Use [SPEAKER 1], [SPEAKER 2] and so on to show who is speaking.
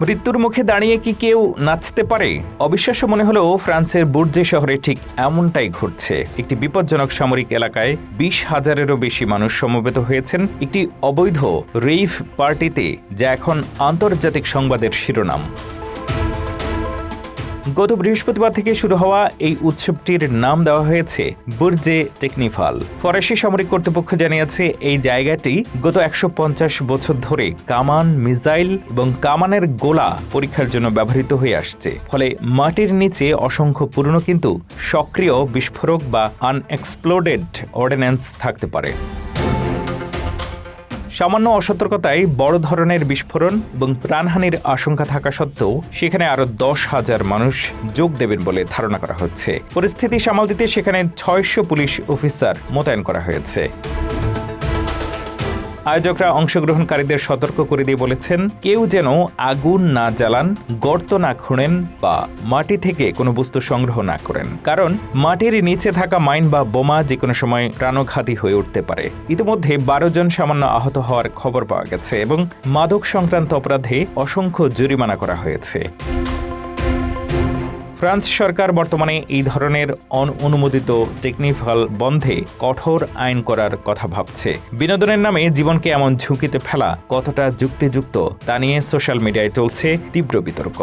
[SPEAKER 1] মৃত্যুর মুখে দাঁড়িয়ে কি কেউ নাচতে পারে? অবিশ্বাস্য মনে হলেও ফ্রান্সের বুর্জে শহরে ঠিক এমনটাই ঘটছে। একটি বিপজ্জনক সামরিক এলাকায় 20,000-এরও বেশি মানুষ সমবেত হয়েছেন একটি অবৈধ রেইভ পার্টিতে, যা এখন আন্তর্জাতিক সংবাদের শিরোনাম। গত বৃহস্পতিবার থেকে শুরু হওয়া এই উৎসবটির নাম দেওয়া হয়েছে বুর্জে টেকনিফাল। ফরাসি সামরিক কর্তৃপক্ষ জানিয়েছে এই জায়গাটি গত 150 বছর ধরে কামান, মিসাইল এবং কামানের গোলা পরীক্ষার জন্য ব্যবহৃত হয়ে আসছে। ফলে মাটির নিচে অসংখ্য পুরনো কিন্তু সক্রিয় বিস্ফোরক বা আনএক্সপ্লোডেড অর্ডিন্যান্স থাকতে পারে। সামান্য অসতর্কতায় বড় ধরনের বিস্ফোরণ এবং প্রাণহানির আশঙ্কা থাকা সত্ত্বেও সেখানে আরও 10,000 মানুষ যোগ দেবেন বলে ধারণা করা হচ্ছে। পরিস্থিতি সামাল দিতে সেখানে 600 পুলিশ অফিসার মোতায়েন করা হয়েছে। আয়োজকরা অংশগ্রহণকারীদের সতর্ক করে দিয়ে বলেছেন, কেউ যেন আগুন না জ্বালান, গর্ত না খুঁড়েন বা মাটি থেকে কোনো বস্তু সংগ্রহ না করেন, কারণ মাটির নিচে থাকা মাইন বা বোমা যে কোনো সময় প্রাণঘাতী হয়ে উঠতে পারে। ইতিমধ্যে 12 জন সামান্য আহত হওয়ার খবর পাওয়া গেছে এবং মাদক সংক্রান্ত অপরাধে অসংখ্য জরিমানা করা হয়েছে। ফ্রান্স সরকার বর্তমানে এই ধরনের অননুমোদিত টেকনিফাল বন্ধে কঠোর আইন করার কথা ভাবছে। বিনোদনের নামে জীবনকে এমন ঝুঁকিতে ফেলা কতটা যুক্তিযুক্ত তা নিয়ে সোশ্যাল মিডিয়ায় চলছে তীব্র বিতর্ক।